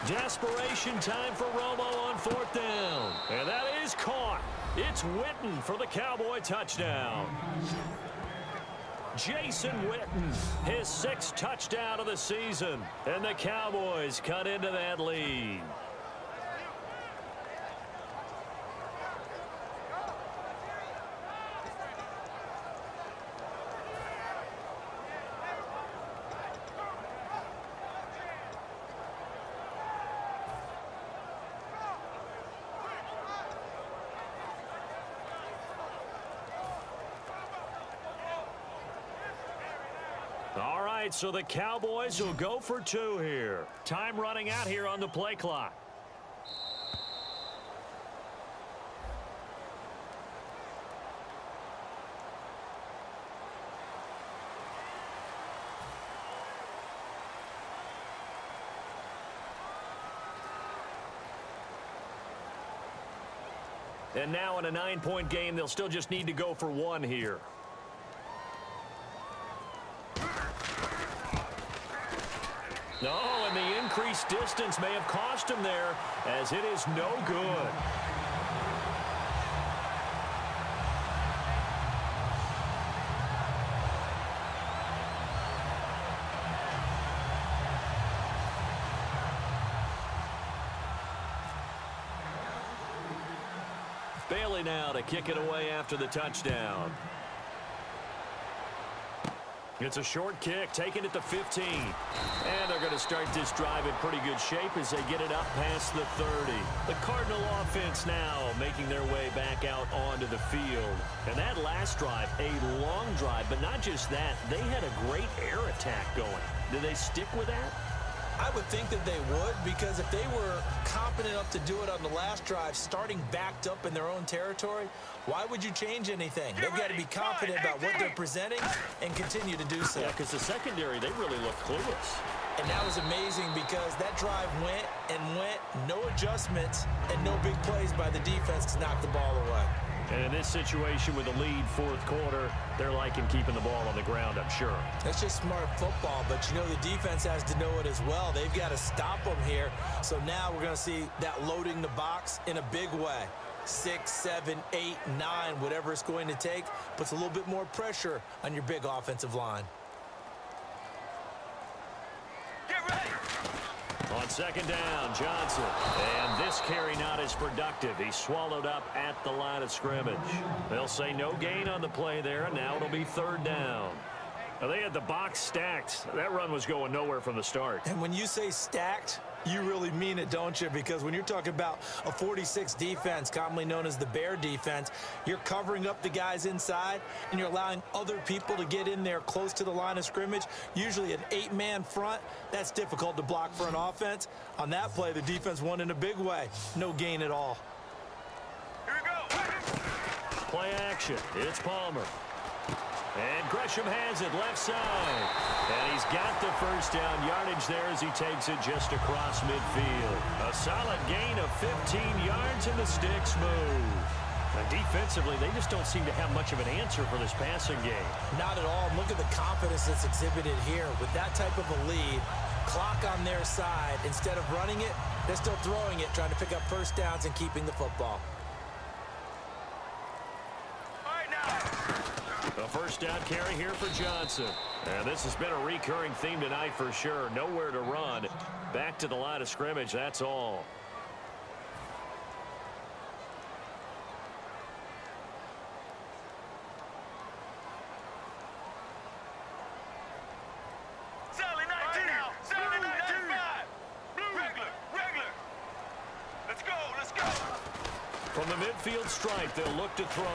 Desperation time for Romo on 4th down. And that is caught. It's Witten for the Cowboy touchdown. Jason Witten, his 6th touchdown of the season. And the Cowboys cut into that lead. All right, so the Cowboys will go for 2 here. Time running out here on the play clock. And now in a 9-point game, they'll still just need to go for 1 here. No, and the increased distance may have cost him there, as it is no good. Bailey now to kick it away after the touchdown. It's a short kick, taken at the 15. And they're going to start this drive in pretty good shape as they get it up past the 30. The Cardinal offense now making their way back out onto the field. And that last drive, a long drive, but not just that. They had a great air attack going. Do they stick with that? I would think that they would, because if they were confident enough to do it on the last drive, starting backed up in their own territory, why would you change anything? They've got to be confident about what they're presenting and continue to do so. Yeah, because the secondary, they really look clueless. And that was amazing because that drive went and went, no adjustments, and no big plays by the defense to knock the ball away. And in this situation with the lead 4th quarter, they're liking keeping the ball on the ground, I'm sure. That's just smart football, but you know the defense has to know it as well. They've got to stop them here. So now we're going to see that loading the box in a big way. 6, 7, 8, 9, whatever it's going to take, puts a little bit more pressure on your big offensive line. Get ready. On 2nd down, Johnson. And this carry not as productive. He's swallowed up at the line of scrimmage. They'll say no gain on the play there, and now it'll be 3rd down. Now, they had the box stacked. That run was going nowhere from the start. And when you say stacked, you really mean it, don't you? Because when you're talking about a 46 defense, commonly known as the Bear defense, you're covering up the guys inside, and you're allowing other people to get in there close to the line of scrimmage. Usually an 8-man front, that's difficult to block for an offense. On that play, the defense won in a big way. No gain at all. Here we go. Play action. It's Palmer. And Gresham has it left side. And he's got the 1st down yardage there as he takes it just across midfield. A solid gain of 15 yards, and the sticks move. And defensively, they just don't seem to have much of an answer for this passing game. Not at all. Look at the confidence that's exhibited here. With that type of a lead, clock on their side, instead of running it, they're still throwing it, trying to pick up 1st downs and keeping the football. A 1st down carry here for Johnson. And this has been a recurring theme tonight for sure. Nowhere to run. Back to the line of scrimmage, that's all. Sally 19! Sally 95! Regular! Let's go! From the midfield stripe, they'll look to throw.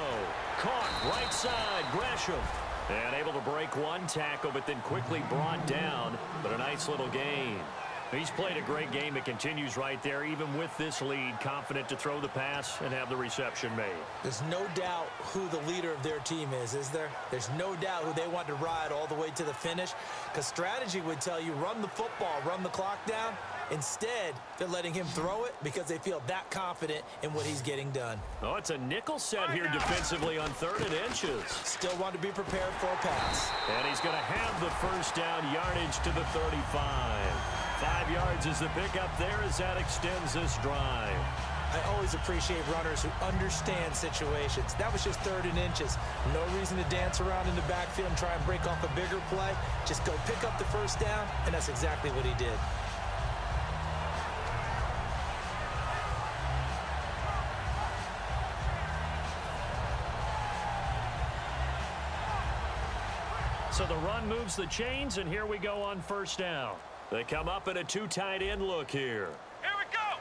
Caught, right side, Gresham. And able to break one tackle, but then quickly brought down. But a nice little gain. He's played a great game. It continues right there, even with this lead, confident to throw the pass and have the reception made. There's no doubt who the leader of their team is there? There's no doubt who they want to ride all the way to the finish, because strategy would tell you run the football, run the clock down. Instead, they're letting him throw it because they feel that confident in what he's getting done. Oh, it's a nickel set here defensively on 3rd and inches. Still want to be prepared for a pass. And he's going to have the 1st down yardage to the 35. 5 yards is the pickup there as that extends this drive. I always appreciate runners who understand situations. That was just 3rd and inches. No reason to dance around in the backfield and try and break off a bigger play. Just go pick up the first down, and that's exactly what he did. So the run moves the chains, and here we go on first down. They come up in a 2 tight end look here. Here we go.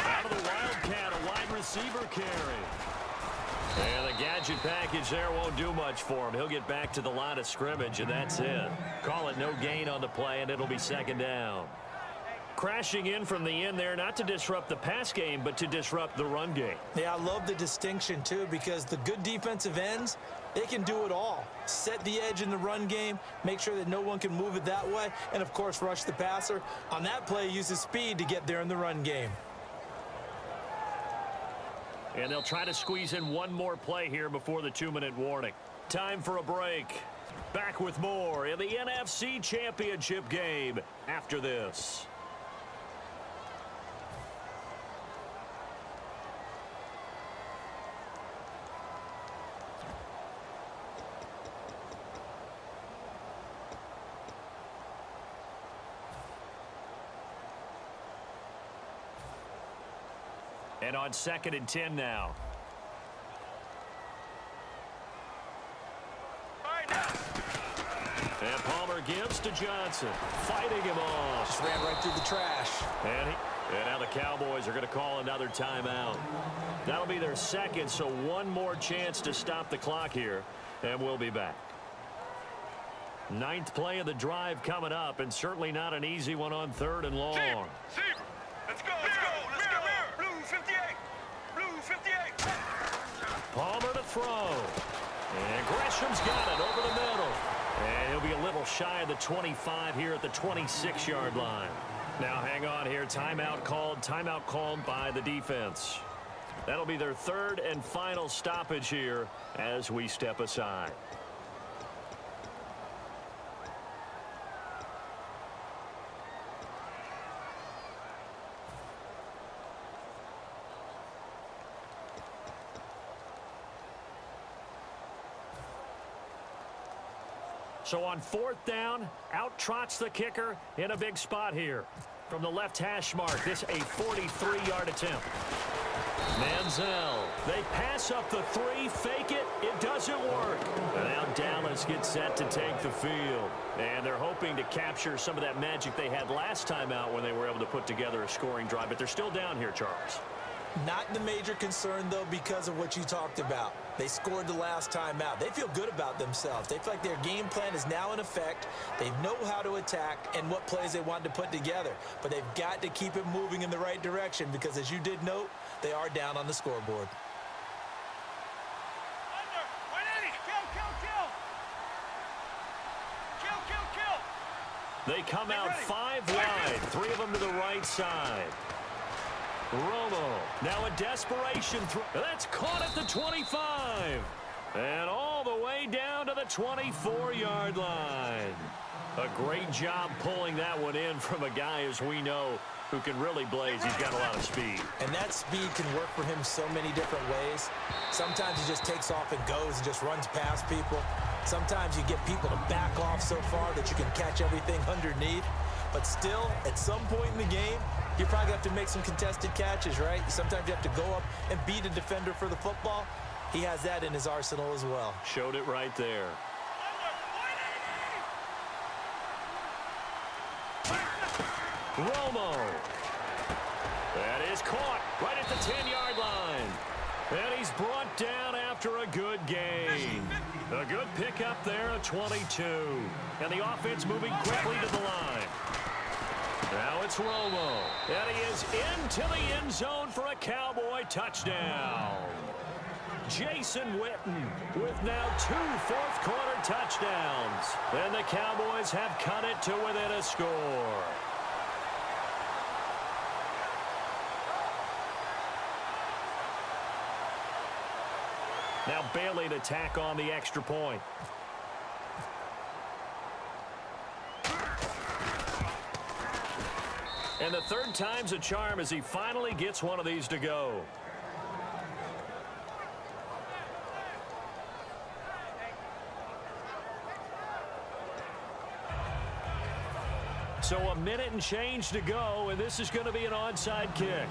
Out of the Wildcat, a wide receiver carry. And the gadget package there won't do much for him. He'll get back to the line of scrimmage, and that's it. Call it no gain on the play, and it'll be 2nd down. Crashing in from the end there, not to disrupt the pass game, but to disrupt the run game. Yeah, I love the distinction, too, because the good defensive ends, they can do it all. Set the edge in the run game, make sure that no one can move it that way, and, of course, rush the passer. On that play, use his speed to get there in the run game. And they'll try to squeeze in one more play here before the 2-minute warning. Time for a break. Back with more in the NFC Championship game after this. And on 2nd and 10 now. And Palmer gives to Johnson, fighting him off. Just ran right through the trash. And now the Cowboys are going to call another timeout. That'll be their 2nd, so one more chance to stop the clock here, and we'll be back. 9th play of the drive coming up, and certainly not an easy one on 3rd and long. Let's go. Blue 58. Blue 58. Palmer to throw. And Gresham's got it over the middle. And he'll be a little shy of the 25 here at the 26-yard line. Now hang on here. Timeout called by the defense. That'll be their 3rd and final stoppage here as we step aside. So on 4th down, out trots the kicker in a big spot here. From the left hash mark, this a 43-yard attempt. Manziel, they pass up the 3, fake it, it doesn't work. And now Dallas gets set to take the field. And they're hoping to capture some of that magic they had last time out when they were able to put together a scoring drive. But they're still down here, Charles. Not the major concern, though, because of what you talked about. They scored the last time out. They feel good about themselves. They feel like their game plan is now in effect. They know how to attack and what plays they want to put together. But they've got to keep it moving in the right direction because, as you did note, they are down on the scoreboard. Under 180. Kill. They come out 5 wide, 3 of them to the right side. Romo, now a desperation throw. That's caught at the 25. And all the way down to the 24-yard line. A great job pulling that one in from a guy, as we know, who can really blaze. He's got a lot of speed. And that speed can work for him so many different ways. Sometimes he just takes off and goes and just runs past people. Sometimes you get people to back off so far that you can catch everything underneath. But still, at some point in the game, you probably have to make some contested catches, right? Sometimes you have to go up and beat a defender for the football. He has that in his arsenal as well. Showed it right there. Romo. That is caught right at the 10-yard line. And he's brought down after a good gain. A good pickup there at 22. And the offense moving quickly to the line. Now it's Romo. And he is into the end zone for a Cowboy touchdown. Jason Witten with now 2 fourth-quarter touchdowns. And the Cowboys have cut it to within a score. Now Bailey to tack on the extra point. And the third time's a charm as he finally gets one of these to go. So a minute and change to go, and this is going to be an onside kick.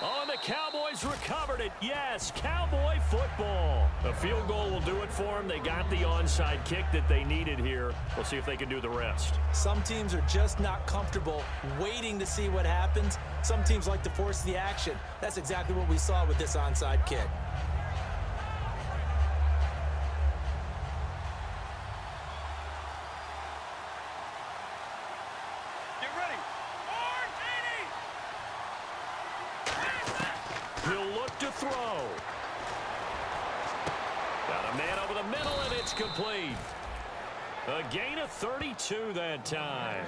Oh, and the Cowboys recovered it. Yes, Cowboy football. A field goal will do it for them. They got the onside kick that they needed here. We'll see if they can do the rest. Some teams are just not comfortable waiting to see what happens. Some teams like to force the action. That's exactly what we saw with this onside kick. Get ready. He'll look to throw. Got a man over the middle, and it's complete. A gain of 32 that time.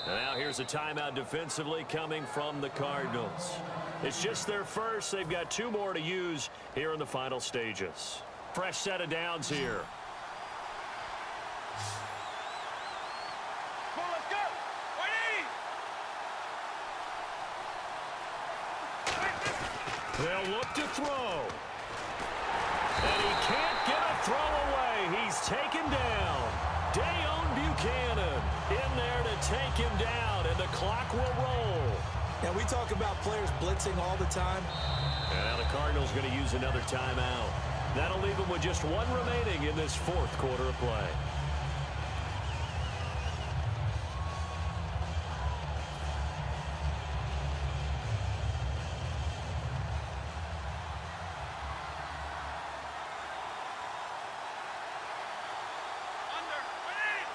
And now here's a timeout defensively coming from the Cardinals. It's just their first. They've got 2 more to use here in the final stages. Fresh set of downs here. Come on, let's go. 180. They'll look to throw. And he can't get a throw away. He's taken down. Dayon Buchanan in there to take him down, and the clock will roll. Now, we talk about players blitzing all the time. And now the Cardinals going to use another timeout. That'll leave them with just 1 remaining in this 4th quarter of play. Under. 180.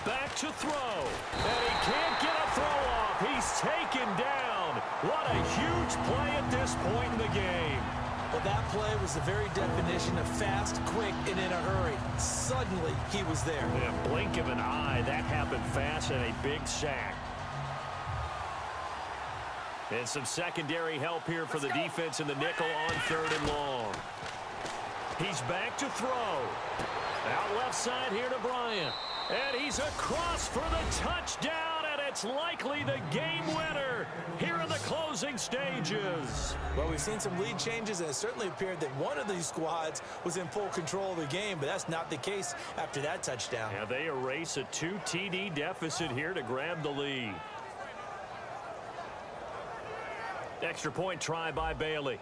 Back to throw. And he can't get a throw off. He's taken down. What a huge play at this point in the game. Well, that play was the very definition of fast, quick, and in a hurry. Suddenly, he was there. In a blink of an eye, that happened fast, and a big sack. And some secondary help here for the defense in the nickel on 3rd and long. He's back to throw. Out left side here to Bryant. And he's across for the touchdown, and it's likely the game winner here in the closing stages. Well, we've seen some lead changes, and it certainly appeared that one of these squads was in full control of the game, but that's not the case after that touchdown. Yeah, they erase a 2 TD deficit here to grab the lead. Extra point try by Bailey.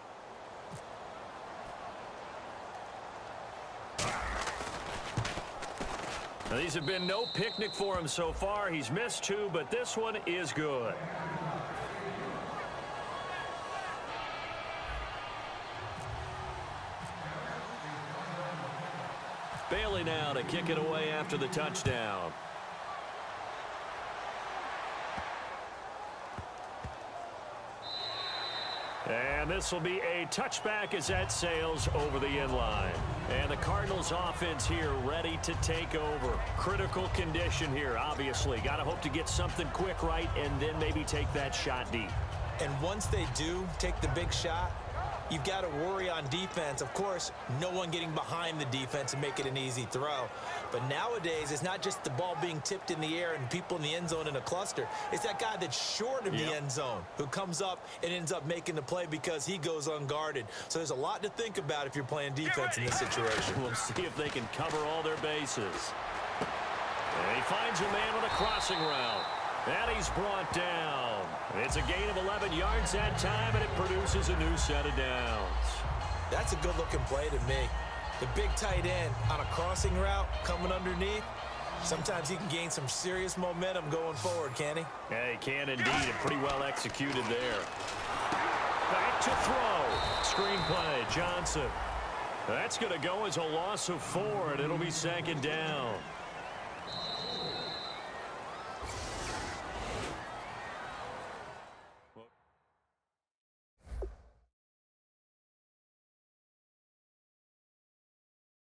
Now, these have been no picnic for him so far. He's missed 2, but this one is good. Bailey now to kick it away after the touchdown. And this will be a touchback as that sails over the end line. And the Cardinals offense here ready to take over. Critical condition here, obviously. Got to hope to get something quick right and then maybe take that shot deep. And once they do take the big shot, you've got to worry on defense. Of course, no one getting behind the defense and make it an easy throw. But nowadays, it's not just the ball being tipped in the air and people in the end zone in a cluster. It's that guy that's short of the end zone who comes up and ends up making the play because he goes unguarded. So there's a lot to think about if you're playing defense in this situation. We'll see if they can cover all their bases. And he finds a man on a crossing route. And he's brought down. It's a gain of 11 yards that time, and it produces a new set of downs. That's a good-looking play to me. The big tight end on a crossing route coming underneath. Sometimes he can gain some serious momentum going forward, can he? Yeah, he can indeed, and pretty well executed there. Back to throw. Screen play, Johnson. That's going to go as a loss of 4, and it'll be 2nd down.